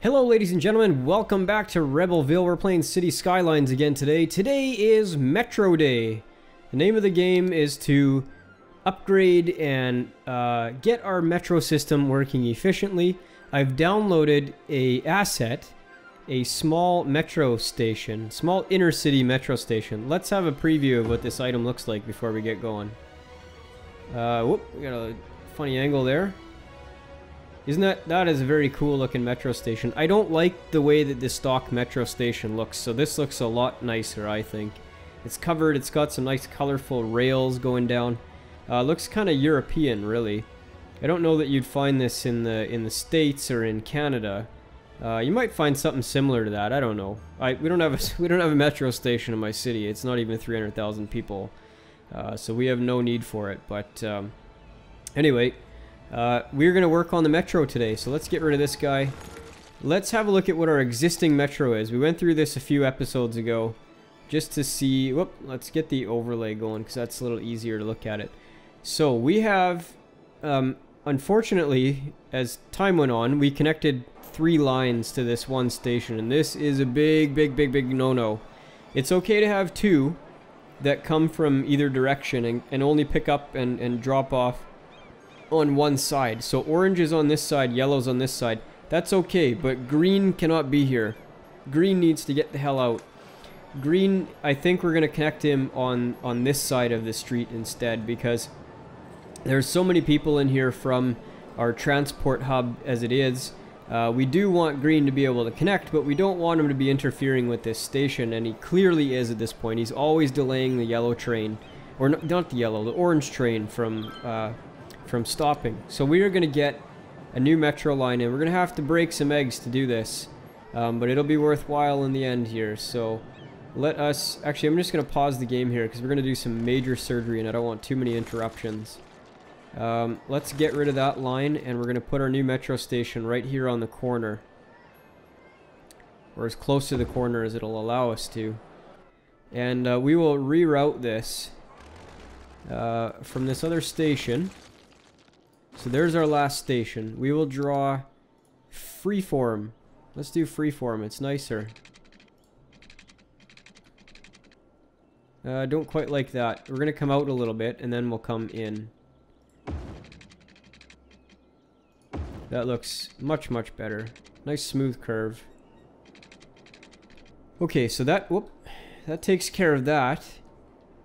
Hello ladies and gentlemen, welcome back to Rebelville. We're playing City Skylines again today. Today is Metro Day. The name of the game is to upgrade and get our metro system working efficiently. I've downloaded a asset, a small metro station, small inner city metro station. Let's have a preview of what this item looks like before we get going. Whoop, we got a funny angle there. Isn't that is a very cool looking metro station. I don't like the way that this stock metro station looks, so this looks a lot nicer, I think. It's covered, it's got some nice colorful rails going down. Looks kind of European, really. I don't know that you'd find this in the States or in Canada. You might find something similar to that. I don't know. We don't have a metro station in my city. It's not even 300,000 people, so we have no need for it. But anyway. We're going to work on the metro today, so let's get rid of this guy. Let's have a look at what our existing metro is. We went through this a few episodes ago just to see... Whoop, let's get the overlay going because that's a little easier to look at it. So we have, unfortunately, as time went on, we connected 3 lines to this one station, and this is a big no-no. It's okay to have 2 that come from either direction and only pick up and drop off on one side. So orange is on this side, yellow's on this side. That's okay, but green cannot be here. Green needs to get the hell out. Green, I think we're going to connect him on this side of the street instead, because there's so many people in here from our transport hub as it is. We do want green to be able to connect, but we don't want him to be interfering with this station, and he clearly is at this point. He's always delaying the yellow train, or not the yellow, the orange train from stopping. So we are going to get a new metro line, and we're going to have to break some eggs to do this, but it'll be worthwhile in the end here. So let us, actually I'm just going to pause the game here because we're going to do some major surgery and I don't want too many interruptions. Let's get rid of that line, and we're going to put our new metro station right here on the corner, or as close to the corner as it'll allow us to, and we will reroute this from this other station. So there's our last station. We will draw freeform. Let's do freeform. It's nicer. Don't quite like that. We're going to come out a little bit and then we'll come in. That looks much better. Nice smooth curve. Okay, so that takes care of that.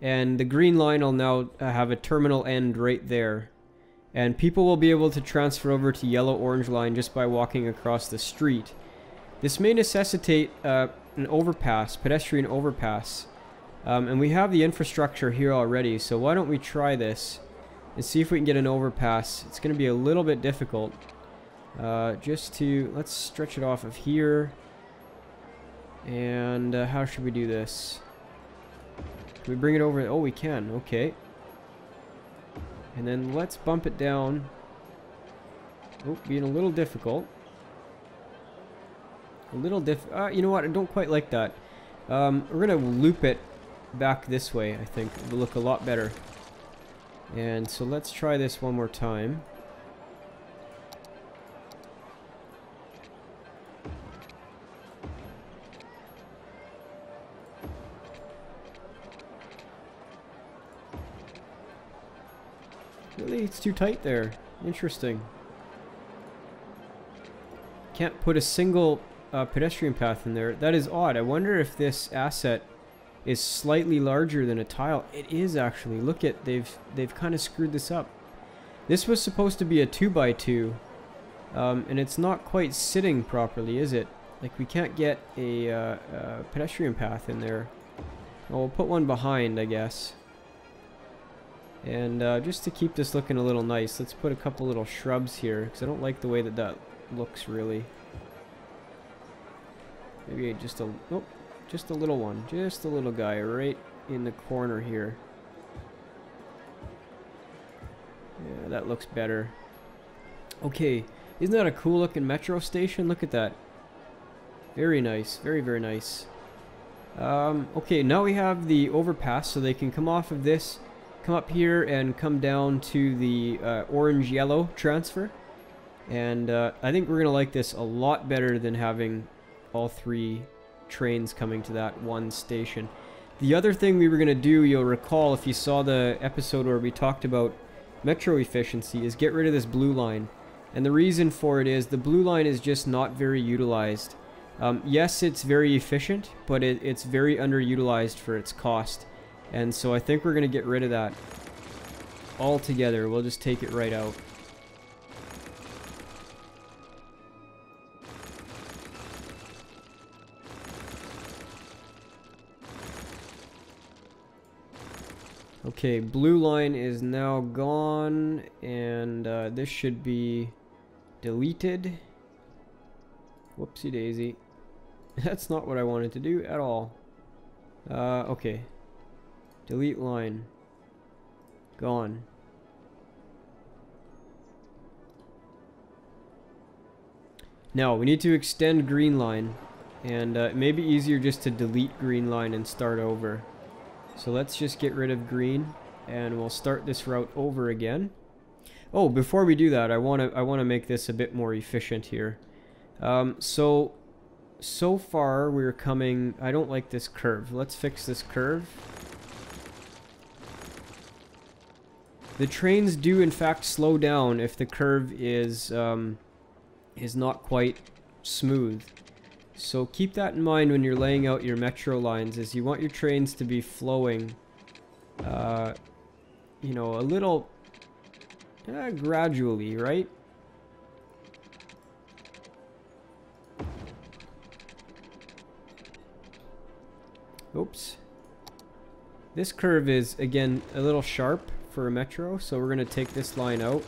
And the green line will now have a terminal end right there. And people will be able to transfer over to yellow-orange line just by walking across the street. This may necessitate an overpass, pedestrian overpass. And we have the infrastructure here already, so why don't we try this and see if we can get an overpass. It's going to be a little bit difficult. Let's stretch it off of here. And how should we do this? Can we bring it over? Oh, we can. Okay. And then let's bump it down. Oh, being a little difficult. You know what? I don't quite like that. We're going to loop it back this way, I think. It'll look a lot better. And so let's try this one more time. Really? It's too tight there. Interesting. Can't put a single pedestrian path in there. That is odd. I wonder if this asset is slightly larger than a tile. It is actually. Look at, they've kind of screwed this up. This was supposed to be a 2x2, and it's not quite sitting properly, is it? Like, we can't get a pedestrian path in there. Well, we'll put one behind, I guess. And just to keep this looking a little nice, let's put a couple little shrubs here, because I don't like the way that looks, really. Maybe just a little one. Just a little guy right in the corner here. Yeah, that looks better. Okay, isn't that a cool looking metro station? Look at that. Very nice. Very nice. Okay, now we have the overpass, so they can come off of this, come up here and come down to the orange-yellow transfer. And I think we're going to like this a lot better than having all 3 trains coming to that one station. The other thing we were going to do, you'll recall if you saw the episode where we talked about metro efficiency, is get rid of this blue line. And the reason for it is the blue line is just not very utilized. Yes, it's very efficient, but it's very underutilized for its cost. And so I think we're going to get rid of that altogether. We'll just take it right out. Okay, blue line is now gone, and this should be deleted. Whoopsie daisy. That's not what I wanted to do at all. Okay. Delete line. Gone. Now, we need to extend green line, and it may be easier just to delete green line and start over. So let's just get rid of green, and we'll start this route over again. Oh, before we do that, I want to make this a bit more efficient here. So far we're coming. I don't like this curve. Let's fix this curve. The trains do in fact slow down if the curve is not quite smooth. So keep that in mind when you're laying out your metro lines, is you want your trains to be flowing, you know, a little gradually, right? Oops. This curve is, again, a little sharp for a metro, so we're going to take this line out,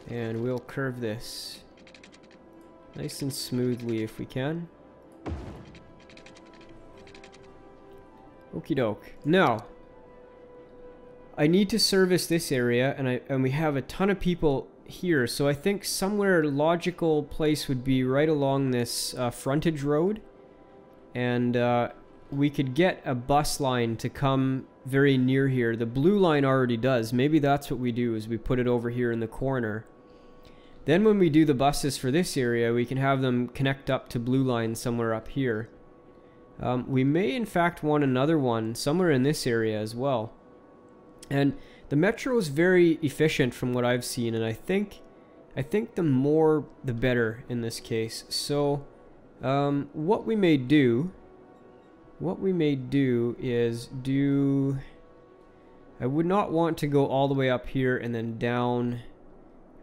and we'll curve this nice and smoothly if we can. Okie doke. Now, I need to service this area, and we have a ton of people here, so I think somewhere logical place would be right along this frontage road, and we could get a bus line to come very near here. The blue line already does. Maybe that's what we do, is we put it over here in the corner. Then when we do the buses for this area, we can have them connect up to blue line somewhere up here. We may in fact want another one somewhere in this area as well. And the metro is very efficient from what I've seen, and I think the more the better in this case. So what we may do is do, I would not want to go all the way up here and then down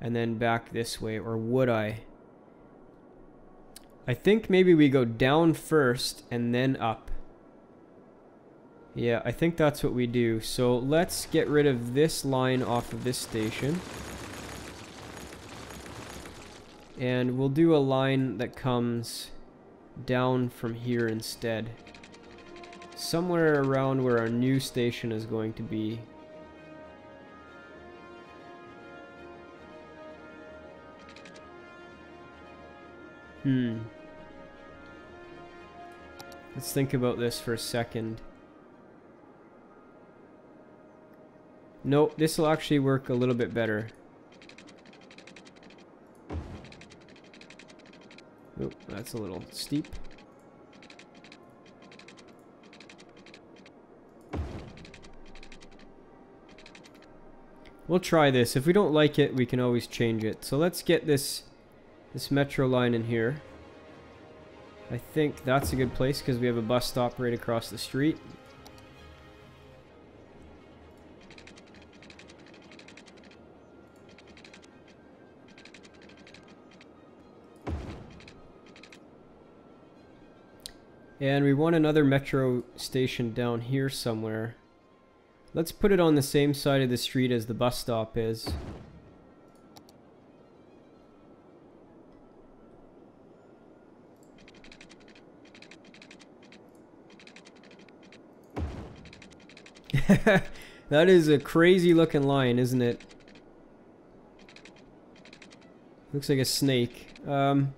and then back this way, or would I? I think maybe we go down first and then up. Yeah, I think that's what we do. So let's get rid of this line off of this station. And we'll do a line that comes down from here instead. Somewhere around where our new station is going to be. Let's think about this for a second. Nope, this will actually work a little bit better. Oh, that's a little steep. We'll try this. If we don't like it, we can always change it. So let's get this metro line in here. I think that's a good place because we have a bus stop right across the street. And we want another metro station down here somewhere. Let's put it on the same side of the street as the bus stop is. That is a crazy looking line, isn't it? Looks like a snake. I'm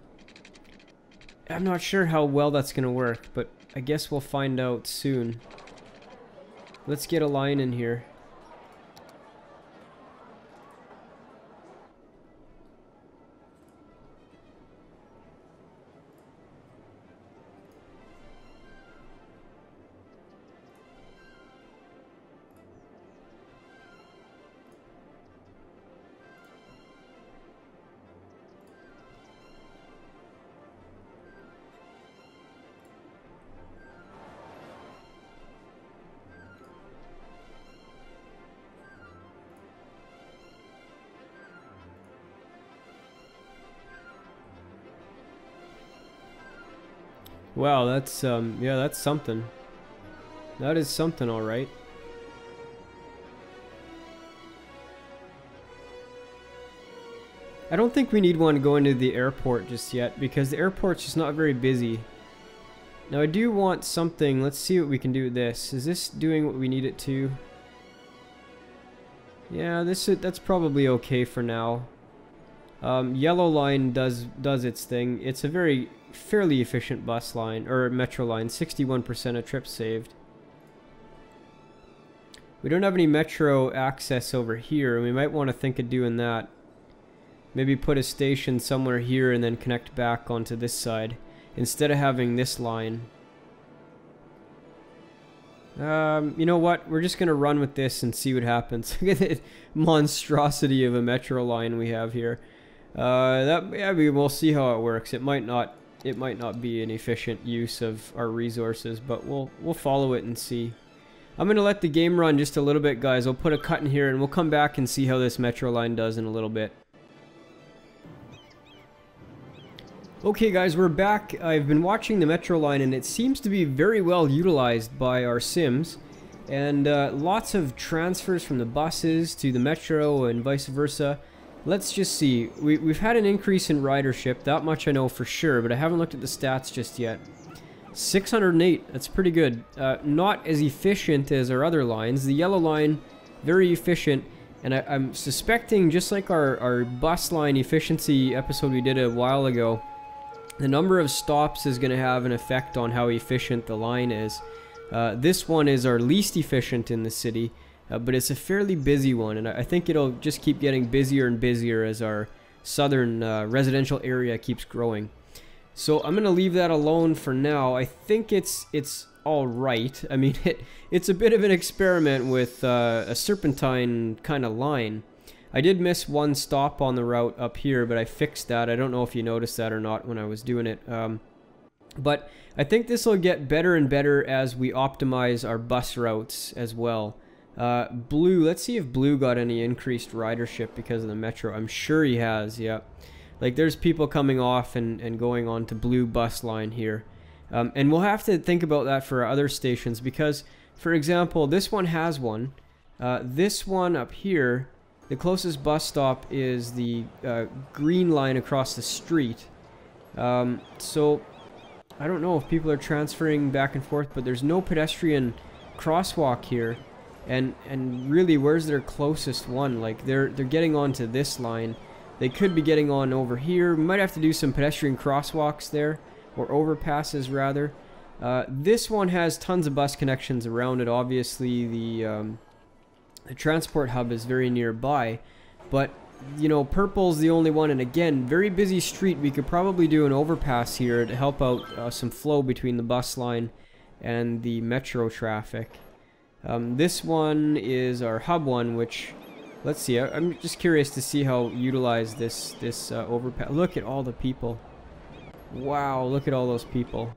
not sure how well that's gonna work, but I guess we'll find out soon. Let's get a line in here. Wow, that's yeah, that's something. That is something, all right. I don't think we need one going to the airport just yet, because the airport's just not very busy. Now I do want something. Let's see what we can do with this. Is this doing what we need it to? Yeah, that's probably okay for now. Yellow line does its thing. It's a fairly efficient bus line, or metro line. 61% of trips saved. We don't have any metro access over here, and we might want to think of doing that. Maybe put a station somewhere here and then connect back onto this side instead of having this line. You know what? We're just gonna run with this and see what happens. Look at the monstrosity of a metro line we have here. Yeah, we'll see how it works. It might not be an efficient use of our resources, but we'll follow it and see. I'm gonna let the game run just a little bit, guys. I'll put a cut in here and we'll come back and see how this metro line does in a little bit. Okay guys, we're back. I've been watching the metro line and it seems to be very well utilized by our Sims. And lots of transfers from the buses to the metro and vice versa. Let's just see. We've had an increase in ridership, that much I know for sure, but I haven't looked at the stats just yet. 608, that's pretty good. Not as efficient as our other lines. The yellow line, very efficient. And I'm suspecting, just like our bus line efficiency episode we did a while ago, the number of stops is going to have an effect on how efficient the line is. This one is our least efficient in the city, but it's a fairly busy one, and I think it'll just keep getting busier and busier as our southern residential area keeps growing. So I'm going to leave that alone for now. I think it's all right. I mean, it's a bit of an experiment with a serpentine kind of line. I did miss one stop on the route up here, but I fixed that. I don't know if you noticed that or not when I was doing it. But I think this will get better and better as we optimize our bus routes as well. Blue, let's see if Blue got any increased ridership because of the metro. I'm sure he has, yeah. Like there's people coming off and going on to Blue bus line here. And we'll have to think about that for our other stations because, for example, this one has one. This one up here, the closest bus stop is the green line across the street. So I don't know if people are transferring back and forth, but there's no pedestrian crosswalk here. And really, where's their closest one? Like they're getting onto this line. They could be getting on over here. We might have to do some pedestrian crosswalks there, or overpasses rather. This one has tons of bus connections around it. Obviously, the transport hub is very nearby, but you know, purple's the only one, and again, very busy street. We could probably do an overpass here to help out some flow between the bus line and the metro traffic. This one is our hub one, which, let's see, I'm just curious to see how utilized this overpass. Look at all the people. Wow, look at all those people.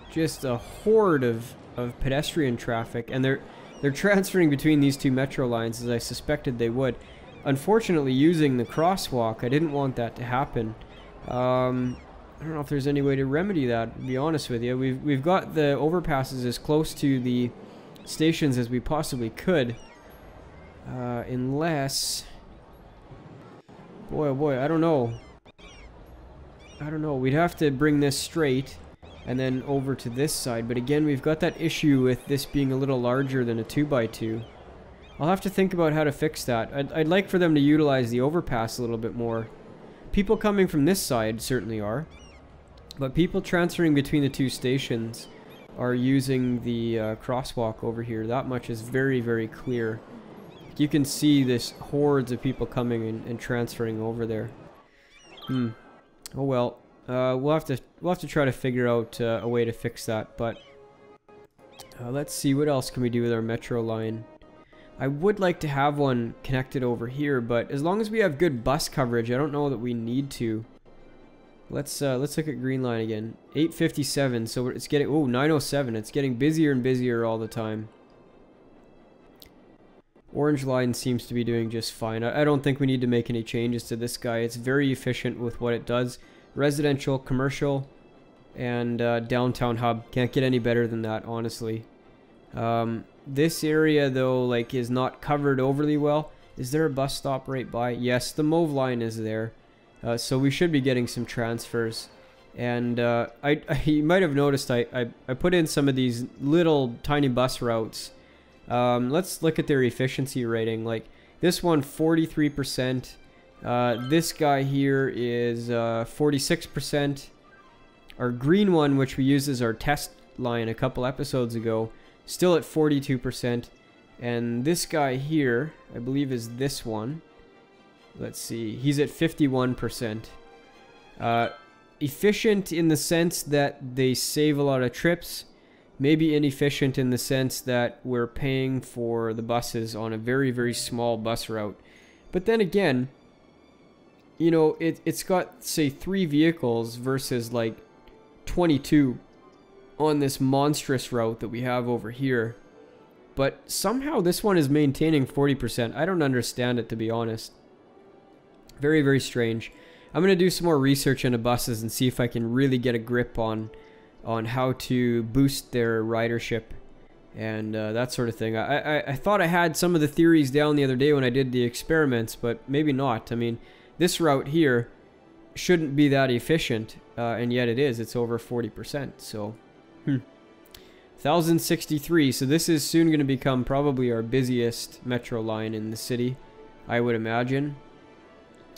Just a horde of pedestrian traffic, and they're transferring between these two metro lines as I suspected they would. Unfortunately, using the crosswalk, I didn't want that to happen. I don't know if there's any way to remedy that, to be honest with you. We've got the overpasses as close to the stations as we possibly could. Unless... Boy, oh boy, I don't know. We'd have to bring this straight and then over to this side, but again, we've got that issue with this being a little larger than a 2x2. I'll have to think about how to fix that. I'd like for them to utilize the overpass a little bit more. People coming from this side certainly are, but people transferring between the two stations are using the crosswalk over here. That much is very, very clear. You can see this hordes of people coming and transferring over there. Oh well. We'll have to try to figure out a way to fix that, but let's see, what else can we do with our metro line? I would like to have one connected over here, but as long as we have good bus coverage, I don't know that we need to. Let's look at green line again. 857, so it's getting 907. It's getting busier and busier all the time. Orange line seems to be doing just fine. I don't think we need to make any changes to this guy. It's very efficient with what it does. residential, commercial, and downtown hub. Can't get any better than that, honestly. This area, though, like, is not covered overly well. Is there a bus stop right by? Yes, the Mauve line is there. So we should be getting some transfers. And you might have noticed I put in some of these little tiny bus routes. Let's look at their efficiency rating. Like, this one, 43%. This guy here is 46%. Our green one, which we used as our test line a couple episodes ago, still at 42%. And this guy here, I believe, is this one. Let's see, he's at 51%. Efficient in the sense that they save a lot of trips. Maybe inefficient in the sense that we're paying for the buses on a very, very small bus route. But then again, you know, it's got, say, 3 vehicles versus like 22 on this monstrous route that we have over here. But somehow this one is maintaining 40%. I don't understand it, to be honest. Very, very strange. I'm going to do some more research into buses and see if I can really get a grip on how to boost their ridership and that sort of thing. I thought I had some of the theories down the other day when I did the experiments, but maybe not. I mean, this route here shouldn't be that efficient, and yet it is. It's over 40%, so... 1063, so this is soon going to become probably our busiest metro line in the city, I would imagine.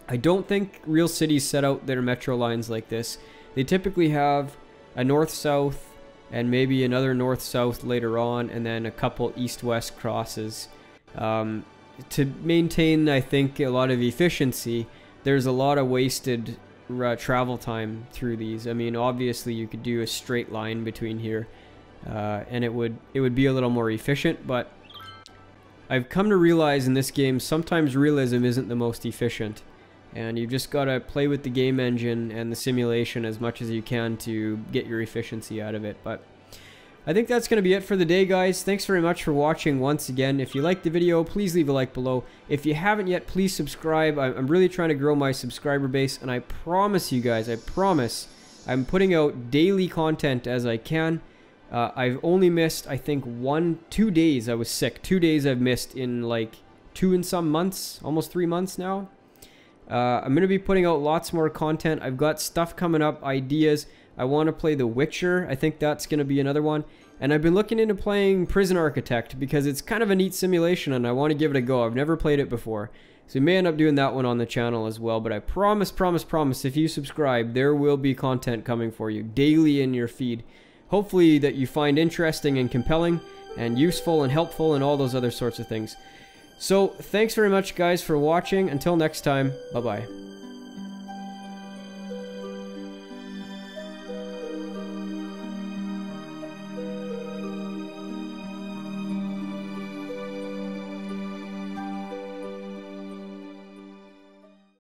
I don't think real cities set out their metro lines like this. They typically have a north-south and maybe another north-south later on, and then a couple east-west crosses. To maintain, I think, a lot of efficiency, there's a lot of wasted travel time through these. I mean, obviously you could do a straight line between here, and it would be a little more efficient, but I've come to realize in this game sometimes realism isn't the most efficient, and you've just got to play with the game engine and the simulation as much as you can to get your efficiency out of it. But I think that's going to be it for the day, guys. Thanks very much for watching once again. If you liked the video, please leave a like below. If you haven't yet, please subscribe. I'm really trying to grow my subscriber base, and I promise you guys, I promise, I'm putting out daily content as I can. I've only missed, I think, 2 days. I was sick. 2 days I've missed in like 2 and some months, almost 3 months now. I'm going to be putting out lots more content. I've got stuff coming up, ideas. I want to play The Witcher. I think that's going to be another one. And I've been looking into playing Prison Architect because it's kind of a neat simulation and I want to give it a go. I've never played it before. So we may end up doing that one on the channel as well. But I promise, if you subscribe, there will be content coming for you daily in your feed. Hopefully that you find interesting and compelling and useful and helpful and all those other sorts of things. So, thanks very much, guys, for watching. Until next time, bye-bye.